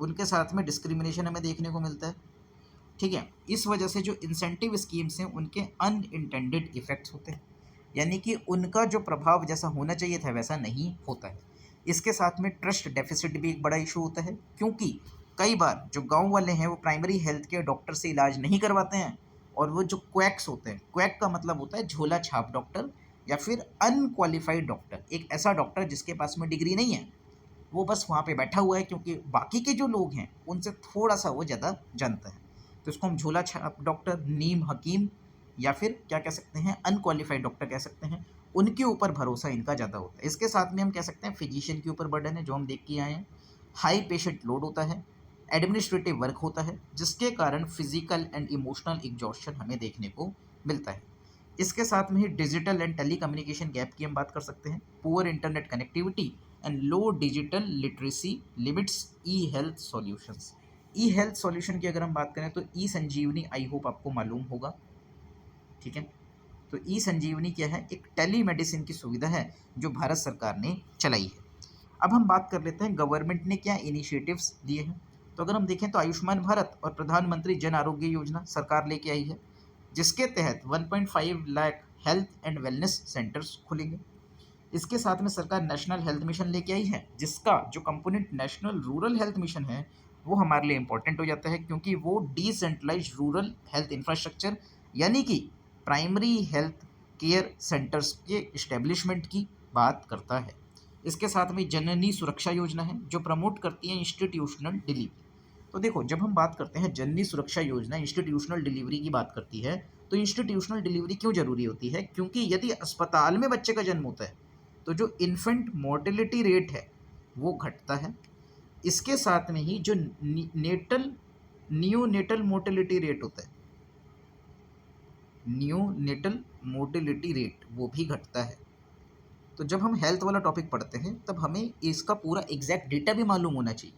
उनके साथ में डिस्क्रिमिनेशन हमें देखने को मिलता है, ठीक है। इस वजह से जो इंसेंटिव स्कीम्स हैं उनके अनइंटेंडेड इफ़ेक्ट्स होते हैं, यानी कि उनका जो प्रभाव जैसा होना चाहिए था वैसा नहीं होता है। इसके साथ में ट्रस्ट डेफिसिट भी एक बड़ा इशू होता है, क्योंकि कई बार जो गांव वाले हैं वो प्राइमरी हेल्थ केयर डॉक्टर से इलाज नहीं करवाते हैं, और वो जो क्वैक्स होते हैं, क्वैक का मतलब होता है झोला छाप डॉक्टर या फिर अनक्वालिफाइड डॉक्टर, एक ऐसा डॉक्टर जिसके पास में डिग्री नहीं है, वो बस वहाँ पे बैठा हुआ है क्योंकि बाकी के जो लोग हैं उनसे थोड़ा सा वो ज़्यादा जानता है। तो इसको हम झोला छाप डॉक्टर, नीम हकीम, या फिर क्या कह सकते हैं, अनक्वालिफाइड डॉक्टर कह सकते हैं, उनके ऊपर भरोसा इनका ज़्यादा होता है। इसके साथ में हम कह सकते हैं फिजिशियन के ऊपर बर्डन है, जो हम देख के आए हैं। हाई पेशेंट लोड होता है, एडमिनिस्ट्रेटिव वर्क होता है, जिसके कारण फिजिकल एंड इमोशनल एग्जॉस्शन हमें देखने को मिलता है। इसके साथ में ही digital and telecommunication gap की हम बात कर सकते हैं। Poor internet connectivity and low digital literacy limits e health solutions. E health solution की अगर हम बात करें तो ई संजीवनी, आई होप आपको मालूम होगा, ठीक है। तो ई संजीवनी क्या है, एक टेली मेडिसिन की सुविधा है जो भारत सरकार ने चलाई है। अब हम बात कर लेते हैं गवर्नमेंट ने क्या इनिशिएटिव्स दिए हैं। तो अगर हम देखें तो आयुष्मान भारत और प्रधानमंत्री जन आरोग्य योजना सरकार लेके आई है, जिसके तहत 1.5 lakh health and wellness centres खुलेंगे। इसके साथ में सरकार नेशनल हेल्थ मिशन लेके आई है, जिसका जो component national rural health mission है वो हमारे लिए इंपॉर्टेंट हो जाता है, क्योंकि वो डिसेंट्रलाइज रूरल हेल्थ इंफ्रास्ट्रक्चर यानी कि प्राइमरी हेल्थ केयर सेंटर्स के इस्टेब्लिशमेंट की बात करता है। इसके साथ में जननी सुरक्षा योजना है जो प्रमोट करती है इंस्टीट्यूशनल डिलीवरी। तो देखो, जब हम बात करते हैं जननी सुरक्षा योजना इंस्टीट्यूशनल डिलीवरी की बात करती है, तो इंस्टीट्यूशनल डिलीवरी क्यों जरूरी होती है, क्योंकि यदि अस्पताल में बच्चे का जन्म होता है तो जो इन्फेंट मोर्टेलिटी रेट है वो घटता है। इसके साथ में ही जो नियोनेटल मोर्टेलिटी रेट होता है, नियोनेटल मोर्टेलिटी रेट वो भी घटता है। तो जब हम हेल्थ वाला टॉपिक पढ़ते हैं तब हमें इसका पूरा एग्जैक्ट डेटा भी मालूम होना चाहिए,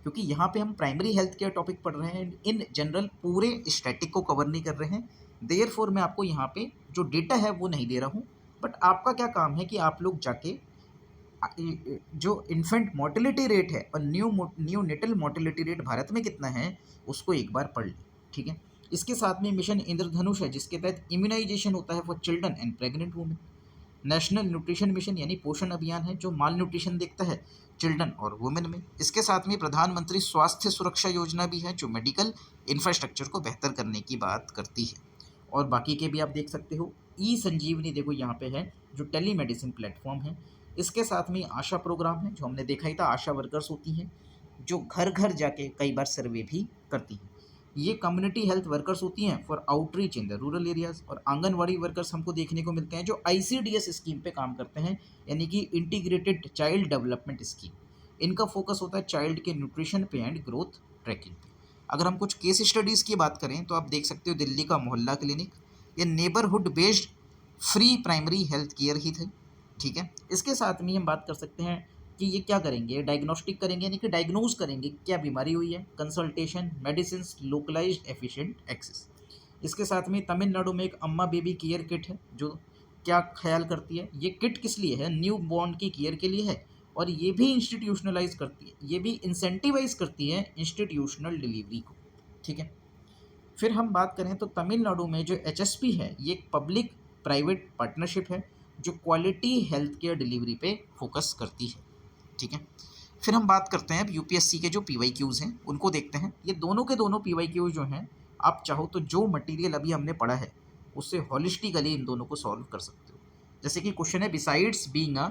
क्योंकि यहाँ पे हम प्राइमरी हेल्थ केयर टॉपिक पढ़ रहे हैं, इन जनरल पूरे स्टैटिक को कवर नहीं कर रहे हैं। देयरफॉर मैं आपको यहाँ पे जो डेटा है वो नहीं दे रहा हूँ, बट आपका क्या काम है कि आप लोग जाके जो इन्फेंट मोर्टेलिटी रेट है और न्यूनेटल मोर्टेलिटी रेट भारत में कितना है उसको एक बार पढ़ लें, ठीक है। इसके साथ में मिशन इंद्रधनुष है जिसके तहत इम्यूनाइजेशन होता है for children and pregnant women. National nutrition mission यानी पोषण अभियान है जो माल न्यूट्रिशन देखता है चिल्ड्रन और वुमेन में। इसके साथ में प्रधानमंत्री स्वास्थ्य सुरक्षा योजना भी है जो मेडिकल इंफ्रास्ट्रक्चर को बेहतर करने की बात करती है। और बाकी के भी आप देख सकते हो। ई संजीवनी देखो यहाँ पे है जो टेली मेडिसिन प्लेटफॉर्म है। इसके साथ में आशा प्रोग्राम है जो हमने देखा ही था, आशा वर्कर्स होती हैं जो घर घर जाके कई बार सर्वे भी करती हैं। ये कम्युनिटी हेल्थ वर्कर्स होती हैं for outreach in the rural areas. और आंगनवाड़ी वर्कर्स हमको देखने को मिलते हैं जो आईसीडीएस स्कीम पे काम करते हैं यानी कि इंटीग्रेटेड चाइल्ड डेवलपमेंट स्कीम। इनका फोकस होता है चाइल्ड के न्यूट्रिशन पे एंड ग्रोथ ट्रैकिंग पे। अगर हम कुछ केस स्टडीज़ की बात करें तो आप देख सकते हो दिल्ली का मोहल्ला क्लिनिक, ये neighbourhood based free primary health care ही थे। ठीक है, इसके साथ में हम बात कर सकते हैं कि ये क्या करेंगे, डायग्नोस्टिक करेंगे यानी कि डायग्नोज करेंगे क्या बीमारी हुई है, consultation, medicine, localised efficient access. इसके साथ में तमिलनाडु में एक अम्मा बेबी केयर किट है जो क्या ख्याल करती है, ये किट किस लिए है, न्यू बॉर्न की केयर के लिए है। और ये भी इंस्टीट्यूशनलाइज करती है, ये भी इंसेंटिवाइज करती है इंस्टीट्यूशनल डिलीवरी को। ठीक है, फिर हम बात करें तो तमिलनाडु में जो एचएसपी है ये एक पब्लिक प्राइवेट पार्टनरशिप है जो क्वालिटी हेल्थ केयर डिलीवरी पे फोकस करती है। ठीक है, फिर हम बात करते हैं अब यूपीएससी के जो पीवाईक्यूज़ हैं उनको देखते हैं। ये दोनों के दोनों पीवाईक्यूज़ जो हैं, आप चाहो तो जो मटेरियल अभी हमने पढ़ा है उससे हॉलिस्टिकली इन दोनों को सॉल्व कर सकते हो। जैसे कि क्वेश्चन है besides being a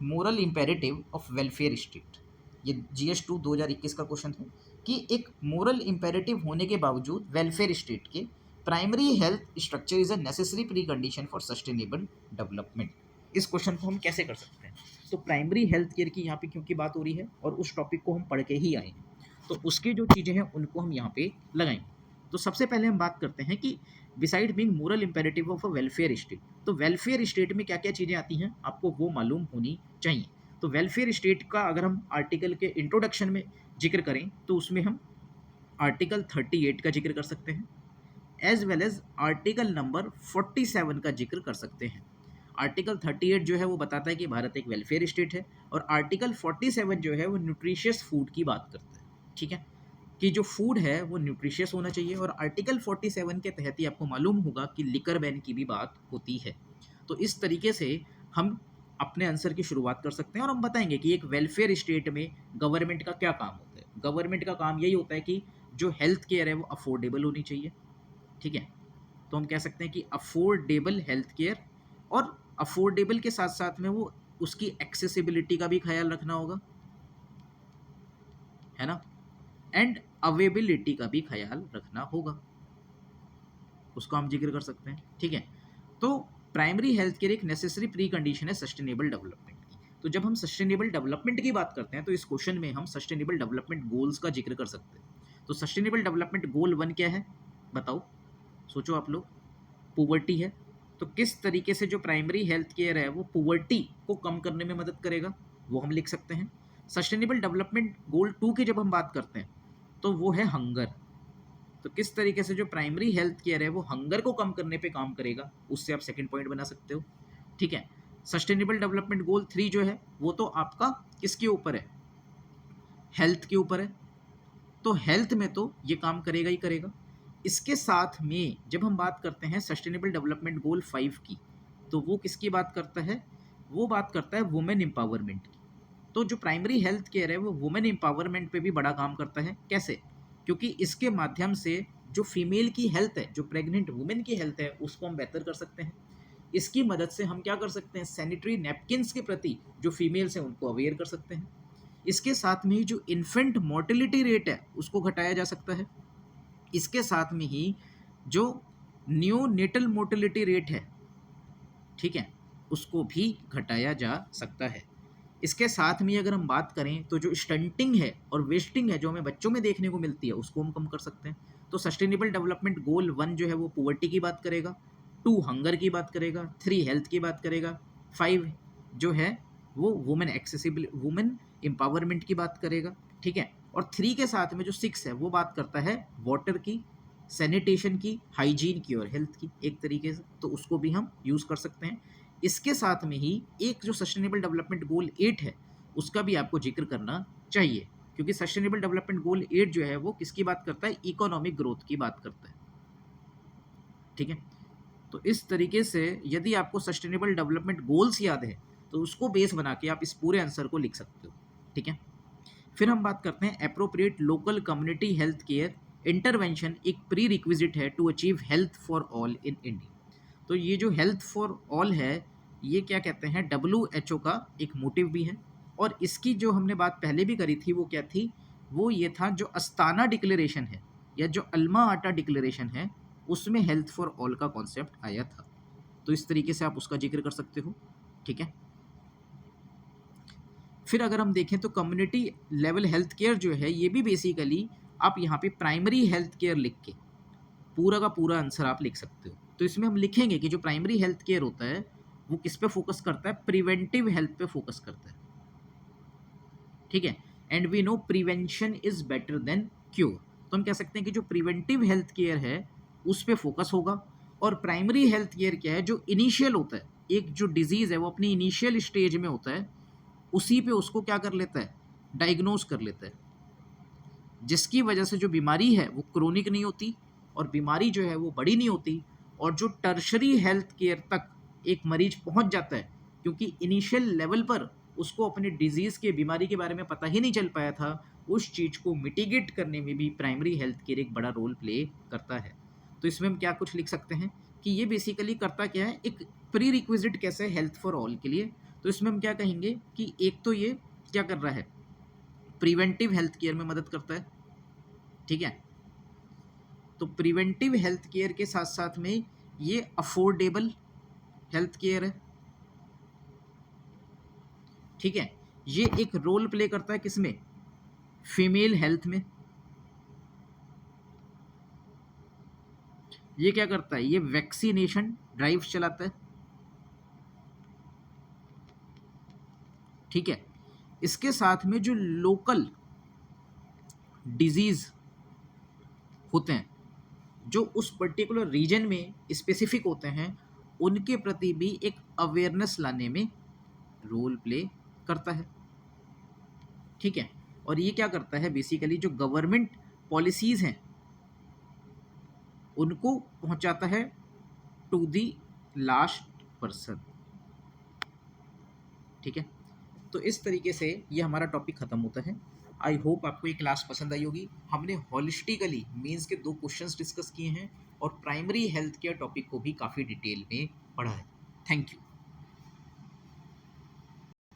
moral imperative of welfare state, ये GS2 2021 का क्वेश्चन है कि एक मोरल इम्पेरेटिव होने के बावजूद वेलफेयर स्टेट के primary health structure is a necessary pre condition for sustainable development. इस क्वेश्चन को हम कैसे कर सकते हैं, तो प्राइमरी हेल्थ केयर की यहाँ पे क्योंकि बात हो रही है और उस टॉपिक को हम पढ़ के ही आए हैं तो उसकी जो चीज़ें हैं उनको हम यहाँ पे लगाएंगे। तो सबसे पहले हम बात करते हैं कि beside being moral imperative of a welfare state, तो वेलफेयर स्टेट में क्या क्या चीज़ें आती हैं आपको वो मालूम होनी चाहिए। तो वेलफेयर स्टेट का अगर हम आर्टिकल के इंट्रोडक्शन में जिक्र करें तो उसमें हम आर्टिकल 38 का जिक्र कर सकते हैं as well as article number 47 का जिक्र कर सकते हैं। आर्टिकल 38 जो है वो बताता है कि भारत एक वेलफेयर स्टेट है और आर्टिकल 47 जो है वो न्यूट्रिशियस फूड की बात करता है। ठीक है, कि जो फूड है वो न्यूट्रिशियस होना चाहिए और आर्टिकल 47 के तहत ही आपको मालूम होगा कि लिकर बैन की भी बात होती है। तो इस तरीके से हम अपने आंसर की शुरुआत कर सकते हैं और हम बताएंगे कि एक वेलफेयर स्टेट में गवर्नमेंट का क्या काम होता है। गवर्नमेंट का काम यही होता है कि जो हेल्थ केयर है वो अफोर्डेबल होनी चाहिए। ठीक है, तो हम कह सकते हैं कि अफोर्डेबल हेल्थ केयर, और अफोर्डेबल के साथ साथ में वो उसकी एक्सेसिबिलिटी का भी ख्याल रखना होगा, है ना, एंड अवेबिलिटी का भी ख्याल रखना होगा, उसको हम जिक्र कर सकते हैं। ठीक है, तो प्राइमरी हेल्थ केयर एक नेसेसरी प्री कंडीशन है सस्टेनेबल डेवलपमेंट की। तो जब हम सस्टेनेबल डेवलपमेंट की बात करते हैं तो इस क्वेश्चन में हम सस्टेनेबल डेवलपमेंट गोल्स का जिक्र कर सकते हैं। तो सस्टेनेबल डेवलपमेंट गोल 1 क्या है बताओ, सोचो आप लोग। पुवर्टी है, तो किस तरीके से जो प्राइमरी हेल्थ केयर है वो पुवर्टी को कम करने में मदद करेगा वो हम लिख सकते हैं। सस्टेनेबल डेवलपमेंट गोल 2 की जब हम बात करते हैं तो वो है हंगर, तो किस तरीके से जो प्राइमरी हेल्थ केयर है वो हंगर को कम करने पे काम करेगा, उससे आप सेकंड पॉइंट बना सकते हो। ठीक है, सस्टेनेबल डेवलपमेंट गोल 3 जो है वो तो आपका किसके ऊपर है, हेल्थ के ऊपर है, तो हेल्थ में तो ये काम करेगा ही करेगा। इसके साथ में जब हम बात करते हैं सस्टेनेबल डेवलपमेंट गोल 5 की, तो वो किसकी बात करता है, वो बात करता है वुमेन एम्पावरमेंट की। तो जो प्राइमरी हेल्थ केयर है वो वुमेन एम्पावरमेंट पे भी बड़ा काम करता है। कैसे, क्योंकि इसके माध्यम से जो फीमेल की हेल्थ है, जो प्रेग्नेंट वुमेन की हेल्थ है उसको हम बेहतर कर सकते हैं। इसकी मदद से हम क्या कर सकते हैं, सैनिटरी नैपकिन्स के प्रति जो फीमेल्स हैं उनको अवेयर कर सकते हैं। इसके साथ में ही जो इन्फेंट मोर्टेलिटी रेट है उसको घटाया जा सकता है। इसके साथ में ही जो न्यूनेटल मोर्टेलिटी रेट है, ठीक है, उसको भी घटाया जा सकता है। इसके साथ में अगर हम बात करें तो जो स्टंटिंग है और वेस्टिंग है जो हमें बच्चों में देखने को मिलती है उसको हम कम कर सकते हैं। तो सस्टेनेबल डेवलपमेंट गोल 1 जो है वो पुवर्टी की बात करेगा, 2 हंगर की बात करेगा, 3 हेल्थ की बात करेगा, 5 जो है वो वुमेन एम्पावरमेंट की बात करेगा। ठीक है, और 3 के साथ में जो 6 है वो बात करता है वाटर की, सैनिटेशन की, हाइजीन की और हेल्थ की एक तरीके से, तो उसको भी हम यूज़ कर सकते हैं। इसके साथ में ही एक जो सस्टेनेबल डेवलपमेंट गोल 8 है उसका भी आपको जिक्र करना चाहिए, क्योंकि सस्टेनेबल डेवलपमेंट गोल 8 जो है वो किसकी बात करता है, इकोनॉमिक ग्रोथ की बात करता है। ठीक है। तो इस तरीके से यदि आपको सस्टेनेबल डेवलपमेंट गोल्स याद है तो उसको बेस बना के आप इस पूरे आंसर को लिख सकते हो। ठीक है। फिर हम बात करते हैं appropriate local community health care intervention एक प्री रिक्विजिट है to achieve health for all in India. तो ये जो हेल्थ फॉर ऑल है ये क्या कहते हैं WHO का एक मोटिव भी है, और इसकी जो हमने बात पहले भी करी थी वो क्या थी, वो ये था जो अस्ताना डिक्लेरेशन है या जो अल्मा आटा डिक्लेरेशन है उसमें हेल्थ फॉर ऑल का कॉन्सेप्ट आया था। तो इस तरीके से आप उसका जिक्र कर सकते हो। ठीक है। फिर अगर हम देखें तो कम्युनिटी लेवल हेल्थ केयर जो है ये भी बेसिकली आप यहाँ पे प्राइमरी हेल्थ केयर लिख के पूरा का पूरा आंसर आप लिख सकते हो। तो इसमें हम लिखेंगे कि जो प्राइमरी हेल्थ केयर होता है वो किस पे फोकस करता है, प्रिवेंटिव हेल्थ पे फोकस करता है। ठीक है। And we know prevention is better than cure. तो हम कह सकते हैं कि जो प्रिवेंटिव हेल्थ केयर है उस पे फोकस होगा, और प्राइमरी हेल्थ केयर क्या है, जो इनिशियल होता है, एक जो डिजीज है वो अपनी इनिशियल स्टेज में होता है उसी पे उसको क्या कर लेता है, डायग्नोज कर लेता है, जिसकी वजह से जो बीमारी है वो क्रोनिक नहीं होती और बीमारी जो है वो बड़ी नहीं होती, और जो टर्शरी हेल्थ केयर तक एक मरीज पहुंच जाता है क्योंकि इनिशियल लेवल पर उसको अपने डिजीज़ के बीमारी के बारे में पता ही नहीं चल पाया था, उस चीज़ को मिटिगेट करने में भी प्राइमरी हेल्थ केयर एक बड़ा रोल प्ले करता है। तो इसमें हम क्या कुछ लिख सकते हैं कि ये बेसिकली करता क्या है, एक प्री रिक्विजिट कैसे हेल्थ फॉर ऑल के लिए। तो इसमें हम क्या कहेंगे कि एक तो ये क्या कर रहा है, प्रिवेंटिव हेल्थ केयर में मदद करता है। ठीक है। तो प्रिवेंटिव हेल्थ केयर के साथ साथ में ये अफोर्डेबल हेल्थ केयर है। ठीक है। ये एक रोल प्ले करता है किसमें, फीमेल हेल्थ में। ये क्या करता है, ये वैक्सीनेशन ड्राइव चलाता है। ठीक है। इसके साथ में जो लोकल डिजीज होते हैं जो उस पर्टिकुलर रीजन में स्पेसिफिक होते हैं उनके प्रति भी एक अवेयरनेस लाने में रोल प्ले करता है। ठीक है। और ये क्या करता है, बेसिकली जो गवर्नमेंट पॉलिसीज हैं उनको पहुंचाता है टू दी लास्ट पर्सन। ठीक है। तो इस तरीके से ये हमारा टॉपिक खत्म होता है। आई होप आपको ये क्लास पसंद आई होगी। हमने हॉलिस्टिकली मीन्स के 2 क्वेश्चंस डिस्कस किए हैं और प्राइमरी हेल्थ केयर टॉपिक को भी काफ़ी डिटेल में पढ़ा है। Thank you.